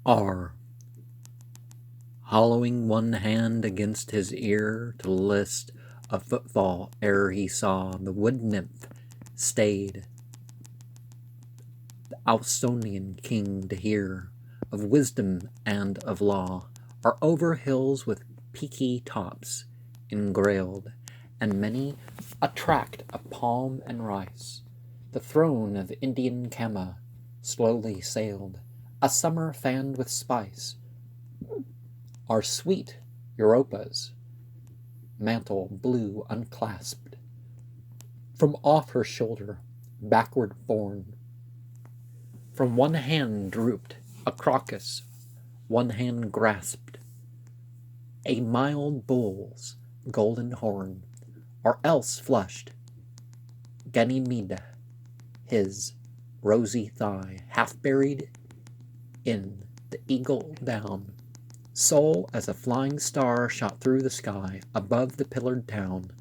R. Hollowing one hand against his ear to list a footfall ere he saw the wood nymph stayed, the Ausonian king to hear of wisdom and of law, are over hills with peaky tops engrailed, and many a tract of palm and rice. The throne of Indian Kama slowly sailed, a summer fanned with spice, are sweet Europa's mantle blue unclasped, from off her shoulder backward borne. From one hand drooped a crocus, one hand grasped a mild bull's golden horn, or else flushed Ganymede, his rosy thigh half buried in the eagle down. Soul as a flying star shot through the sky above the pillared town,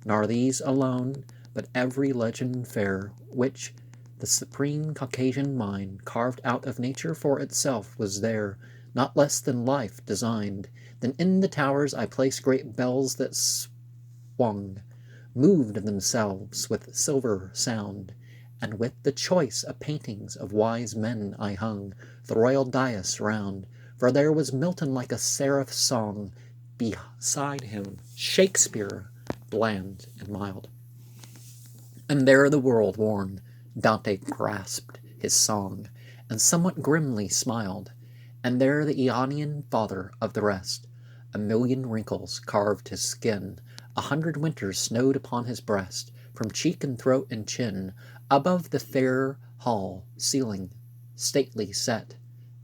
nor these alone, but every legend fair which the supreme Caucasian mind carved out of nature for itself was there, not less than life designed. Then in the towers I placed great bells that swung, moved themselves with silver sound, and with the choice of paintings of wise men I hung the royal dais round. For there was Milton like a seraph's song, beside him Shakespeare, bland and mild. And there the world-worn Dante grasped his song, and somewhat grimly smiled. And there the Aeonian father of the rest, a million wrinkles carved his skin, 100 winters snowed upon his breast, from cheek and throat and chin. Above the fair hall ceiling, stately set,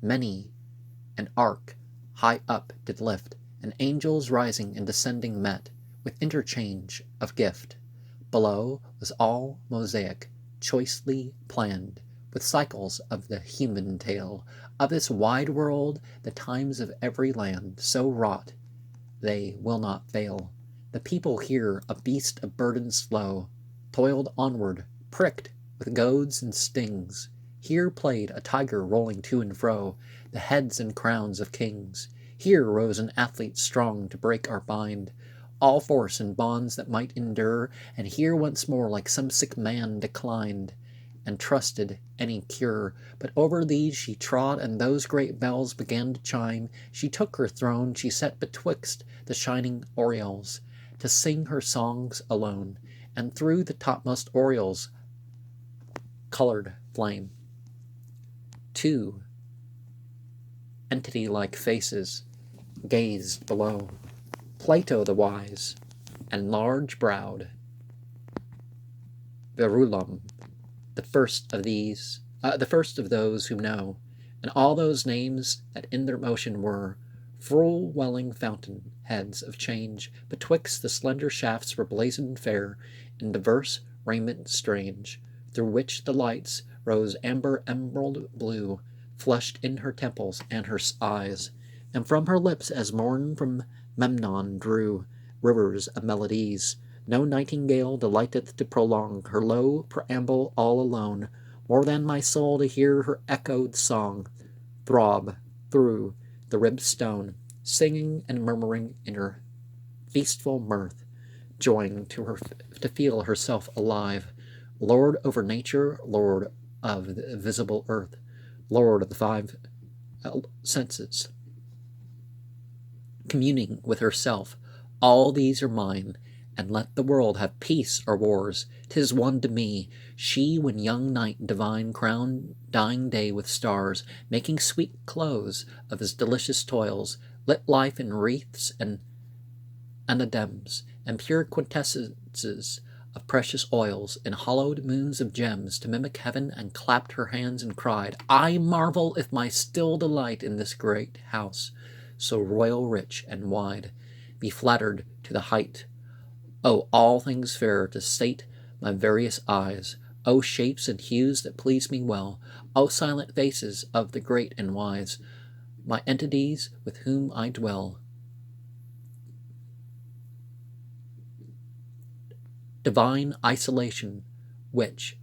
many an ark high up did lift, and angels rising and descending met, with interchange of gift. Below was all mosaic, choicely planned, with cycles of the human tale, of this wide world, the times of every land, so wrought they will not fail. The people here, a beast of burden slow, toiled onward, pricked with goads and stings. Here played a tiger rolling to and fro the heads and crowns of kings. Here rose an athlete strong to break or bind all force and bonds that might endure, and here once more like some sick man declined, and trusted any cure. But over these she trod, and those great bells began to chime. She took her throne, she sat betwixt the shining orioles, to sing her songs alone, and through the topmost orioles colored flame. Two entity-like faces gazed below, Plato the wise, and large-browed Verulam, the first of those who know, and all those names that in their motion were full welling fountain heads of change. Betwixt the slender shafts were blazoned fair in diverse raiment strange, through which the lights rose amber emerald blue, flushed in her temples and her eyes, and from her lips as morn from Memnon drew rivers of melodies. No nightingale delighteth to prolong her low preamble all alone, more than my soul to hear her echoed song throb through the ribbed stone, singing and murmuring in her feastful mirth, joying to feel herself alive, Lord over nature, Lord of the visible earth, Lord of the 5 senses, communing with herself. All these are mine, and let the world have peace or wars, 'tis one to me. She, when young night divine crowned dying day with stars, making sweet close of his delicious toils, lit life in wreaths and anadems, and pure quintessences of precious oils, in hollowed moons of gems, to mimic heaven, and clapped her hands and cried, I marvel if my still delight in this great house, so royal, rich, and wide, be flattered to the height. O all things fair to sate my various eyes, O shapes and hues that please me well, O silent faces of the great and wise, my entities with whom I dwell. Divine isolation, which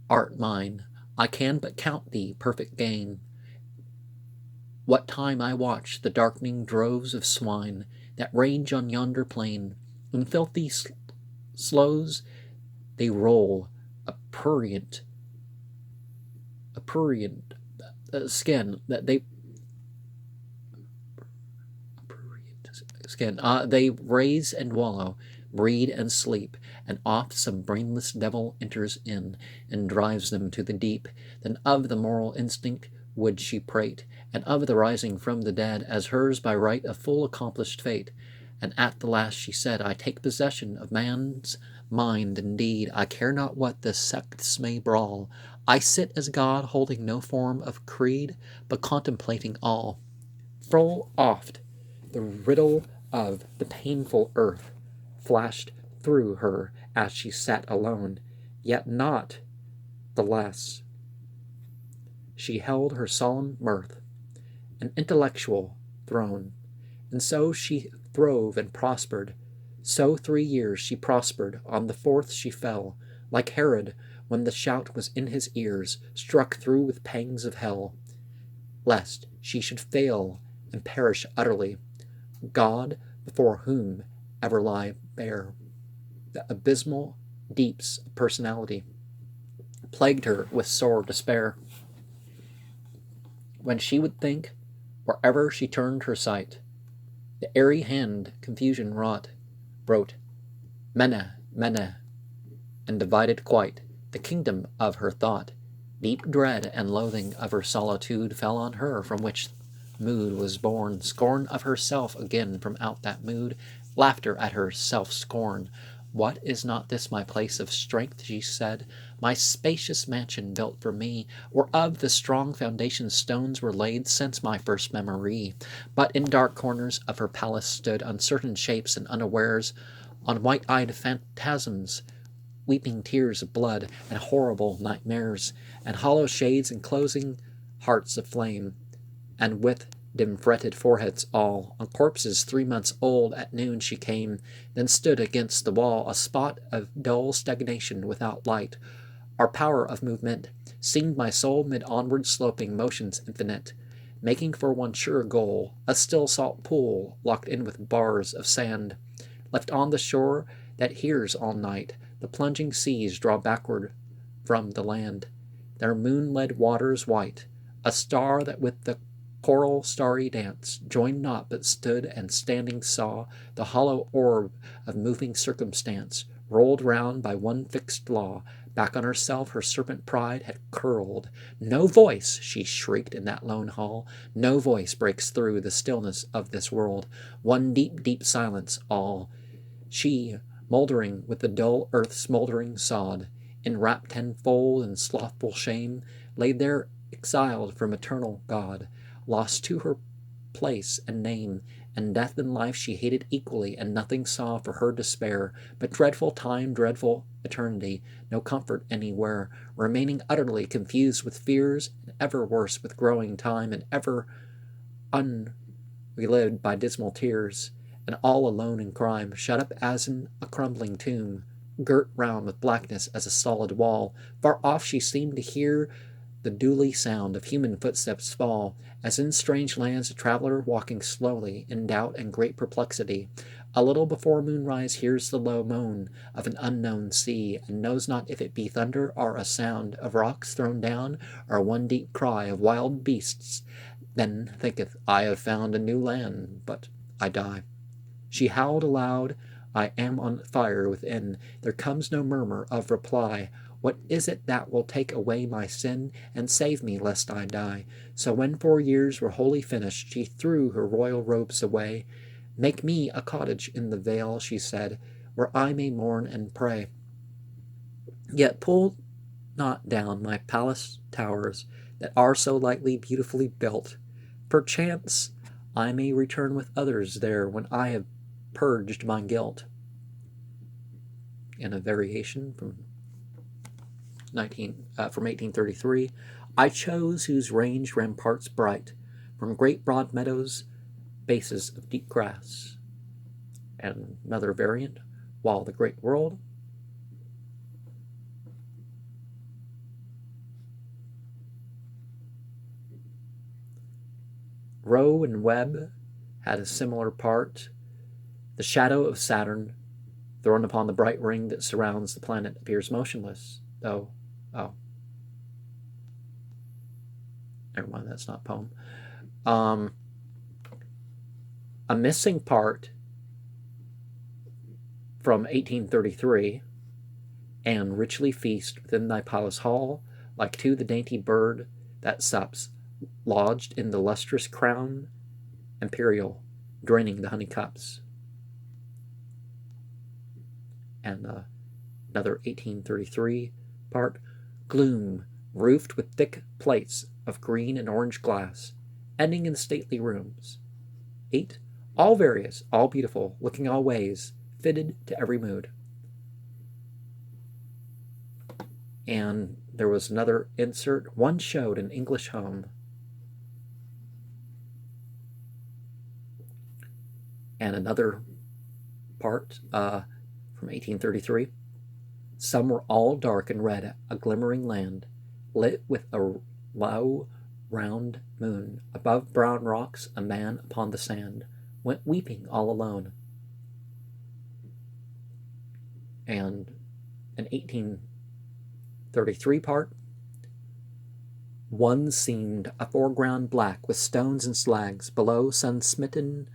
art mine, I can but count thee perfect gain, What time I watch the darkening droves of swine that range on yonder plain, in filthy slows they roll a prurient skin that they they raise and wallow, breed and sleep, and oft some brainless devil enters in and drives them to the deep. Then of the moral instinct would she prate, and of the rising from the dead as hers by right of full accomplished fate. And at the last she said, I take possession of man's mind indeed. I care not what the sects may brawl. I sit as God, holding no form of creed, but contemplating all. Full oft the riddle of the painful earth flashed through her as she sat alone, yet not the less she held her solemn mirth, an intellectual throne. And so she throve and prospered. So 3 years she prospered. On the 4th she fell, like Herod, when the shout was in his ears, struck through with pangs of hell, lest she should fail and perish utterly. God, before whom ever lie bare the abysmal deeps of personality, plagued her with sore despair. When she would think, wherever she turned her sight, the airy hand confusion wrought, wrote, Mene, Mene, and divided quite the kingdom of her thought. Deep dread and loathing of her solitude fell on her, from which mood was born. Scorn of herself again from out that mood, laughter at her self-scorn. What, is not this my place of strength, she said, my spacious mansion built for me, whereof the strong foundation stones were laid since my first memory? But in dark corners of her palace stood uncertain shapes, and unawares on white-eyed phantasms weeping tears of blood, and horrible nightmares, and hollow shades enclosing hearts of flame, and with dim-fretted foreheads all. On corpses 3 months old at noon she came, then stood against the wall, a spot of dull stagnation without light. Our power of movement seemed my soul mid onward sloping motions infinite, making for one sure goal, a still salt pool locked in with bars of sand, left on the shore that hears all night the plunging seas draw backward from the land, their moon-led waters white. A star that with the choral starry dance joined not, but stood, and standing saw the hollow orb of moving circumstance, rolled round by one fixed law. Back on herself her serpent pride had curled. No voice, she shrieked in that lone hall, no voice breaks through the stillness of this world. One deep, deep silence all. She, mouldering with the dull earth's smouldering sod, enwrapped tenfold in slothful shame, lay there exiled from eternal God, lost to her place and name, and death and life she hated equally, and nothing saw for her despair but dreadful time, dreadful eternity, no comfort anywhere, remaining utterly confused with fears, and ever worse with growing time, and ever unrelived by dismal tears, and all alone in crime, shut up as in a crumbling tomb, girt round with blackness as a solid wall. Far off she seemed to hear the duly sound of human footsteps fall, as in strange lands a traveler walking slowly, in doubt and great perplexity, a little before moonrise hears the low moan of an unknown sea, and knows not if it be thunder, or a sound of rocks thrown down, or one deep cry of wild beasts. Then thinketh, I have found a new land, but I die. She howled aloud, I am on fire within. There comes no murmur of reply. What is it that will take away my sin, and save me lest I die? So when 4 years were wholly finished, she threw her royal robes away. Make me a cottage in the vale, she said, where I may mourn and pray. Yet pull not down my palace towers that are so lightly beautifully built. Perchance I may return with others there when I have purged my guilt. In a variation from 1833, I chose whose range ramparts bright, from great broad meadows, bases of deep grass. And another variant, while the great world Roe and Webb had a similar part. The shadow of Saturn, thrown upon the bright ring that surrounds the planet, appears motionless, though. Oh. Never mind, that's not a poem. A missing part from 1833, and richly feast within thy palace hall, like to the dainty bird that sups, lodged in the lustrous crown imperial, draining the honey cups. And another 1833 part, gloom, roofed with thick plates of green and orange glass, ending in stately rooms. 8, all various, all beautiful, looking all ways, fitted to every mood. And there was another insert, one showed an English home. And another part from 1833. Some were all dark and red, a glimmering land, lit with a low, round moon. Above brown rocks, a man upon the sand went weeping all alone. And an 1833 part, one seemed a foreground black with stones and slags, below sun-smitten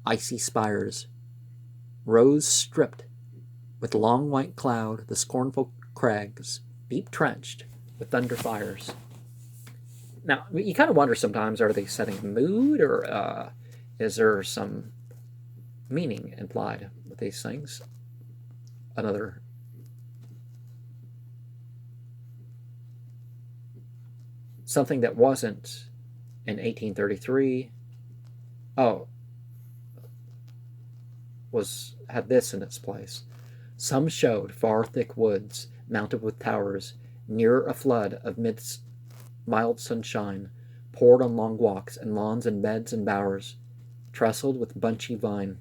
icy spires, rose stripped with long white cloud, the scornful crags, deep trenched with thunder fires. Now, you kind of wonder sometimes, are they setting a mood, or is there some meaning implied with these things? Another something that wasn't in 1833 had this in its place. Some showed far thick woods, mounted with towers, near a flood of midst mild sunshine, poured on long walks and lawns and beds and bowers, trestled with bunchy vine.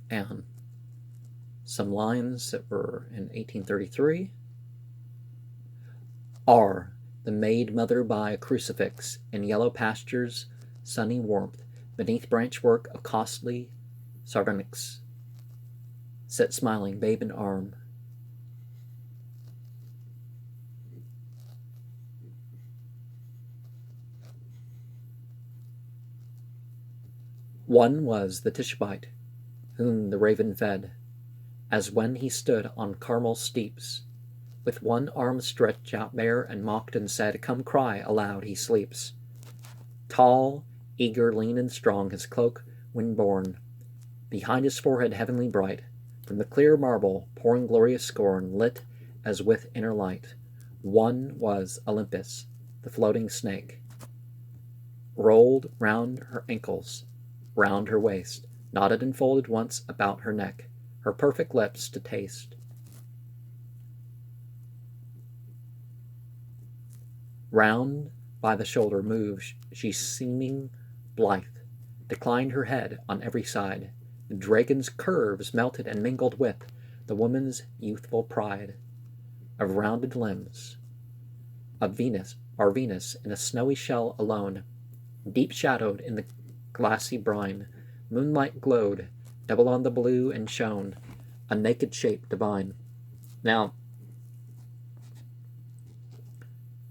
And some lines that were in 1833 are the maid mother by a crucifix in yellow pastures, sunny warmth, beneath branchwork of costly sardonyx, set smiling, babe in arm. One was the Tishbite, whom the raven fed, as when he stood on Carmel steeps, with one arm stretched out bare, and mocked and said, "Come cry aloud, he sleeps." Tall, eager, lean and strong, his cloak wind-borne, behind his forehead heavenly bright, from the clear marble pouring glorious scorn, lit as with inner light. One was Olympus, the floating snake, rolled round her ankles, round her waist, knotted and folded once about her neck, her perfect lips to taste. Round by the shoulder moved she, seeming blithe, declined her head on every side. The dragon's curves melted and mingled with the woman's youthful pride of rounded limbs, of Venus, our Venus, in a snowy shell alone, deep shadowed in the glassy brine. Moonlight glowed, double on the blue, and shone, a naked shape divine. Now,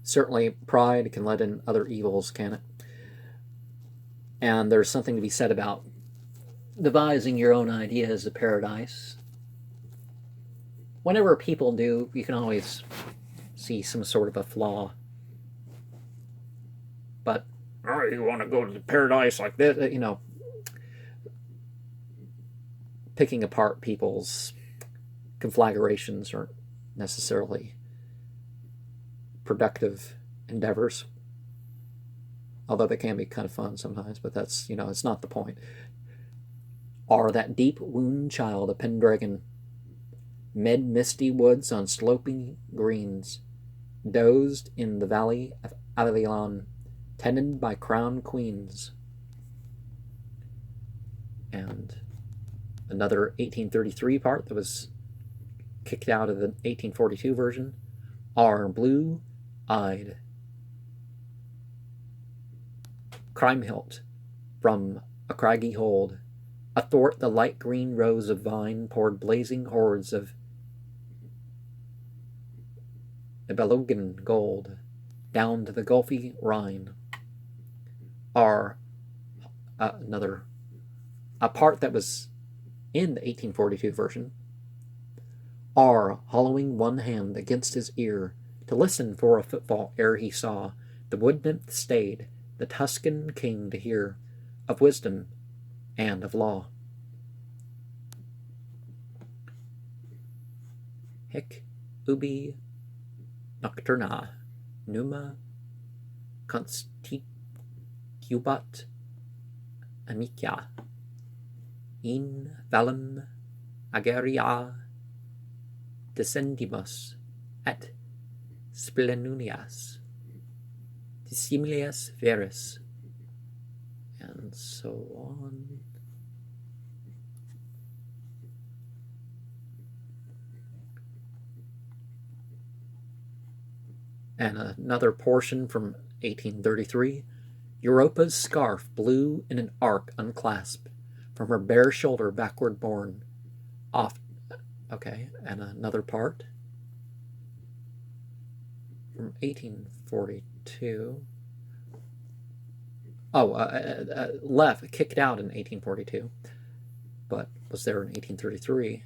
certainly pride can let in other evils, can it? And there's something to be said about devising your own ideas of paradise. Whenever people do, you can always see some sort of a flaw. But, you want to go to paradise like this, picking apart people's conflagrations aren't necessarily productive endeavors, although they can be kind of fun sometimes, but that's, it's not the point. Are that deep wound child a Pendragon, mid misty woods on sloping greens, dozed in the valley of Avilion, tended by crown queens. And another 1833 part that was kicked out of the 1842 version, are blue-eyed Crimehilt, from a craggy hold, athwart the light green rows of vine poured blazing hordes of Nibelungen gold, down to the gulfy Rhine. Are a part that was in the 1842 version, R, hollowing one hand against his ear to listen for a footfall ere he saw the wood nymph stayed, the Tuscan king to hear of wisdom and of law. Hic ubi nocturna numa consticubat amicia in valem ageria descendimus et splenunias dissimiles veris, and so on. And another portion from 1833. Europa's scarf blew in an arc unclasped, from her bare shoulder backward borne. Oft, okay, and another part from 1842. Left, kicked out in 1842, but was there in 1833.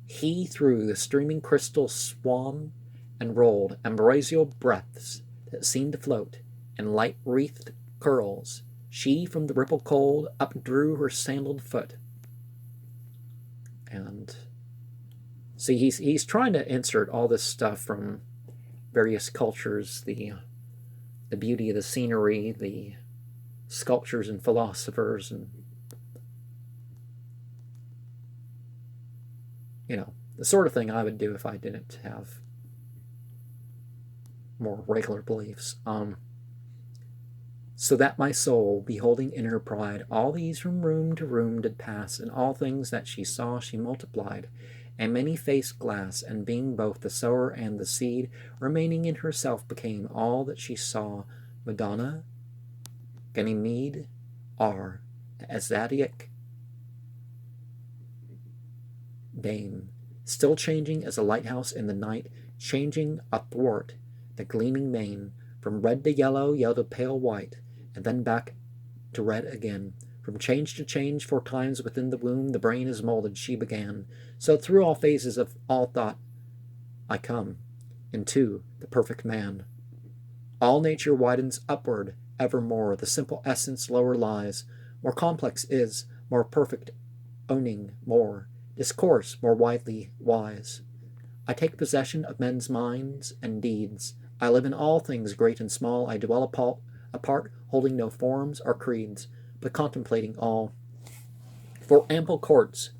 He through the streaming crystal swam and rolled ambrosial breaths that seemed to float in light-wreathed curls. She from the ripple cold updrew her sandaled foot. And see, he's trying to insert all this stuff from various cultures, the beauty of the scenery, the sculptures and philosophers, and the sort of thing I would do if I didn't have more regular beliefs. So that my soul, beholding in her pride, all these from room to room did pass, and all things that she saw she multiplied, and many-faced glass, and being both the sower and the seed, remaining in herself became all that she saw, Madonna, Ganymede, R, Asiatic dame, still changing as a lighthouse in the night, changing athwart the gleaming main, from red to yellow, yellow to pale white, and then back to red again. From change to change, 4 times within the womb the brain is molded, she began. So through all phases of all thought I come, into the perfect man. All nature widens upward evermore, the simple essence lower lies, more complex is, more perfect owning more, discourse more widely wise. I take possession of men's minds and deeds. I live in all things great and small. I dwell apart, holding no forms or creeds, but contemplating all. For ample courts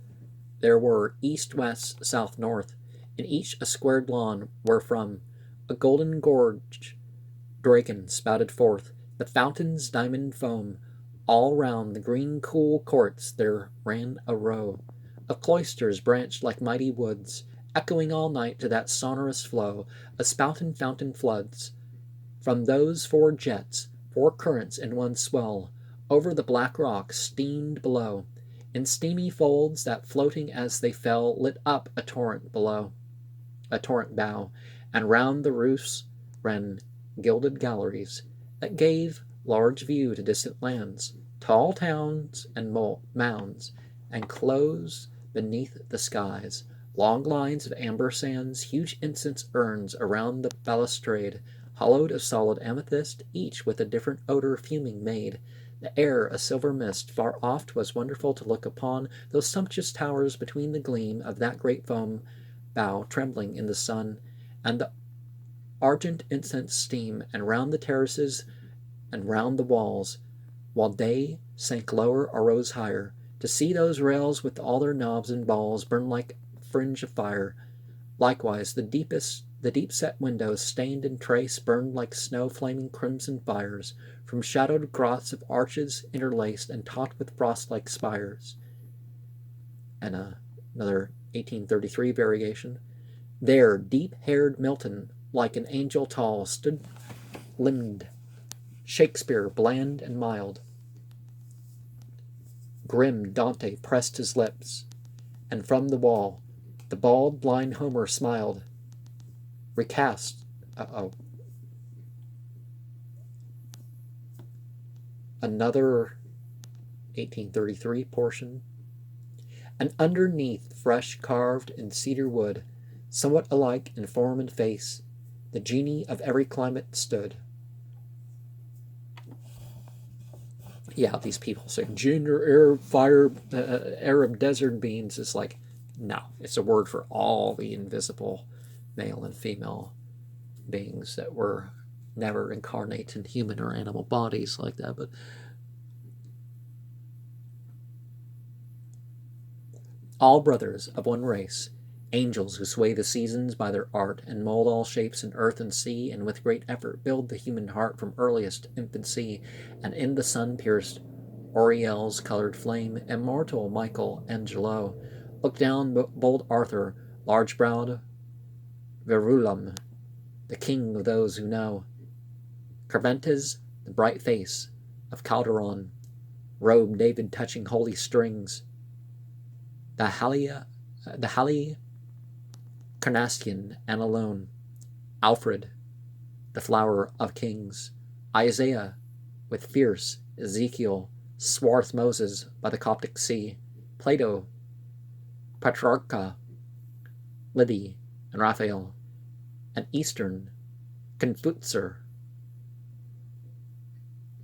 there were, east, west, south, north, in each a squared lawn, wherefrom a golden gorge dragon spouted forth, the fountain's diamond foam. All round the green cool courts there ran a row of cloisters branched like mighty woods, echoing all night to that sonorous flow, a spouting fountain floods. From those 4 jets, 4 currents in one swell, over the black rocks steamed below, in steamy folds that floating as they fell, lit up a torrent bow, and round the roofs ran gilded galleries that gave large view to distant lands, tall towns and mounds, and close beneath the skies, long lines of amber sands, huge incense urns around the balustrade, hollowed of solid amethyst, each with a different odor fuming made. The air a silver mist, far oft was wonderful to look upon, those sumptuous towers between the gleam of that great foam bow trembling in the sun, and the argent incense steam, and round the terraces and round the walls, while day sank lower or rose higher, to see those rails with all their knobs and balls burn like fringe of fire. Likewise the deep-set windows, stained in trace, burned like snow flaming crimson fires, from shadowed grots of arches interlaced and topped with frost-like spires. And another 1833 variation. There deep-haired Milton, like an angel tall, stood limbed, Shakespeare bland and mild. Grim Dante pressed his lips, and from the wall the bald, blind Homer smiled. Recast. Another 1833 portion. And underneath, fresh carved in cedar wood, somewhat alike in form and face, the genie of every climate stood. Yeah, these people say gender, air, fire, Arab desert beings. It's like, no, it's a word for all the invisible male and female beings that were never incarnate in human or animal bodies like that. But all brothers of one race, angels who sway the seasons by their art and mold all shapes in earth and sea, and with great effort build the human heart from earliest infancy, and in the sun-pierced Oriel's colored flame, immortal Michael Angelo, look down bold Arthur, large-browed Verulam, the king of those who know, Cervantes, the bright face of Calderon, robed David touching holy strings, the Halley Carnastian and alone, Alfred, the flower of kings, Isaiah, with fierce Ezekiel, swarth Moses by the Coptic sea, Plato, Petrarca, Livy, and Raphael, and Eastern Confucius. I'm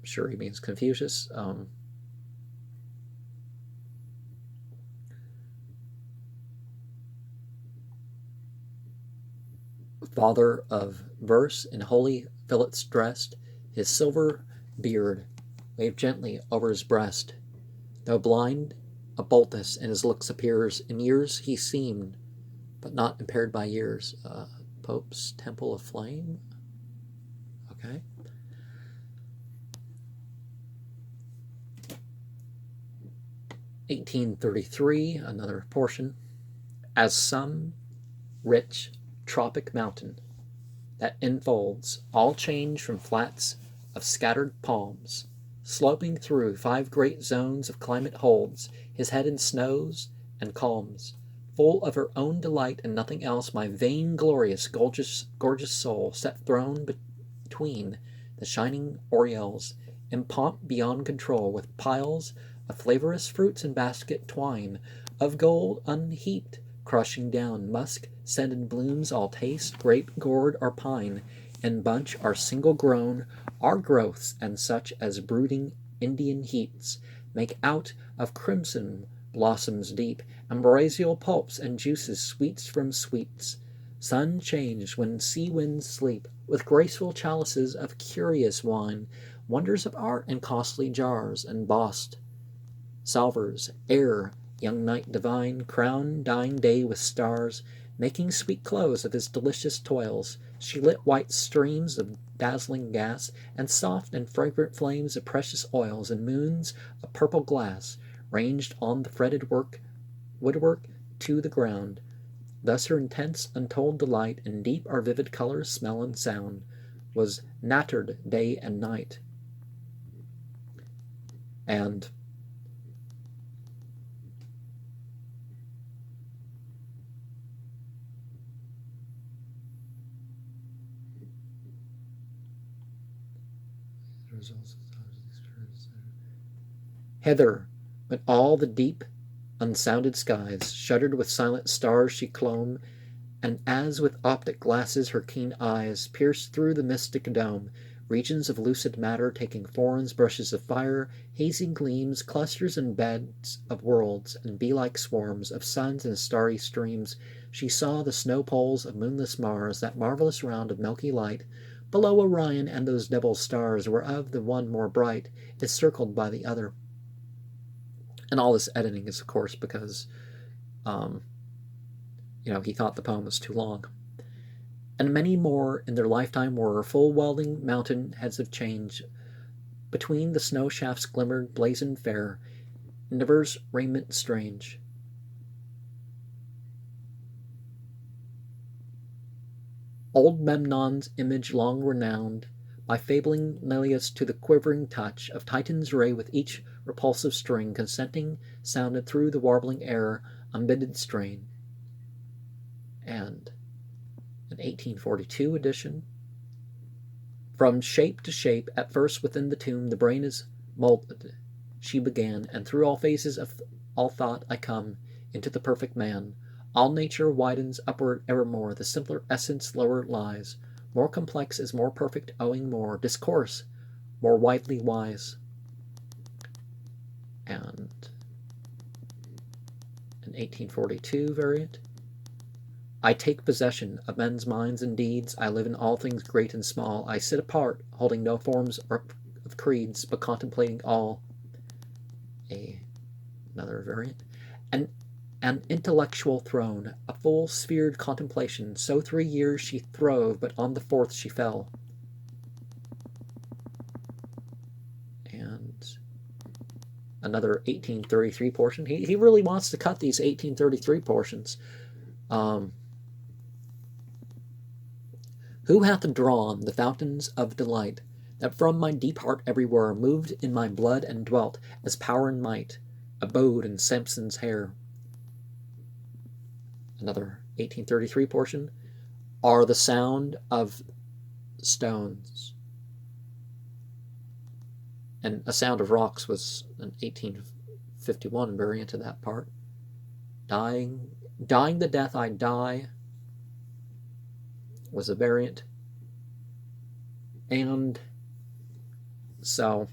sure he means Confucius. Father of verse in holy fillets dressed, his silver beard waved gently over his breast. Though blind, a boldness in his looks appears. In years he seemed, but not impaired by years. Pope's Temple of Flame. Okay. (1833), another portion. As some rich tropic mountain that enfolds all change from flats of scattered palms, sloping through 5 great zones of climate holds his head in snows and calms, full of her own delight and nothing else, my vain-glorious, gorgeous soul set throned between the shining Oriels, in pomp beyond control, with piles of flavorous fruits and basket twine of gold unheaped, crushing down musk-scented blooms, all taste, grape, gourd, or pine, and bunch are single grown, are growths, and such as brooding Indian heats make out of crimson blossoms deep, ambrosial pulps and juices, sweets from sweets, sun changed when sea winds sleep, with graceful chalices of curious wine, wonders of art in costly jars, and bossed salvers, air, young night divine, crown dying day with stars, making sweet close of his delicious toils. She lit white streams of dazzling gas, and soft and fragrant flames of precious oils, and moons of purple glass, ranged on the fretted woodwork to the ground. Thus her intense, untold delight, and deep are vivid colors, smell, and sound, was nattered day and night. And hither went all the deep, unsounded skies, shuttered with silent stars she clomb, and as with optic glasses her keen eyes pierced through the mystic dome, regions of lucid matter taking forms, brushes of fire, hazy gleams, clusters and beds of worlds, and bee-like swarms of suns and starry streams. She saw the snow poles of moonless Mars, that marvelous round of milky light, below Orion, and those double stars, whereof the one more bright is circled by the other. And all this editing is, of course, because, he thought the poem was too long. And many more in their lifetime were full welding mountain heads of change. Between the snow shafts glimmered, blazoned fair, in diverse raiment strange. Old Memnon's image long renowned, by fabling Lelius to the quivering touch of Titan's ray with each repulsive string, consenting sounded through the warbling air unbidden strain. And an 1842 edition. From shape to shape, at first within the tomb, the brain is molded. She began, and through all phases of all thought I come into the perfect man. All nature widens upward evermore. The simpler essence lower lies. More complex is more perfect, owing more discourse, more widely wise. And an 1842 variant. I take possession of men's minds and deeds. I live in all things great and small. I sit apart, holding no forms of creeds, but contemplating all. Another variant. An intellectual throne, a full-sphered contemplation. So 3 years she throve, but on the 4th she fell. And another 1833 portion. He really wants to cut these 1833 portions. Who hath drawn the fountains of delight, that from my deep heart everywhere moved in my blood and dwelt, as power and might abode in Samson's hair? Another 1833 portion. Are the sound of stones. And a sound of rocks was an 1851 variant of that part. Dying the death I die was a variant. And so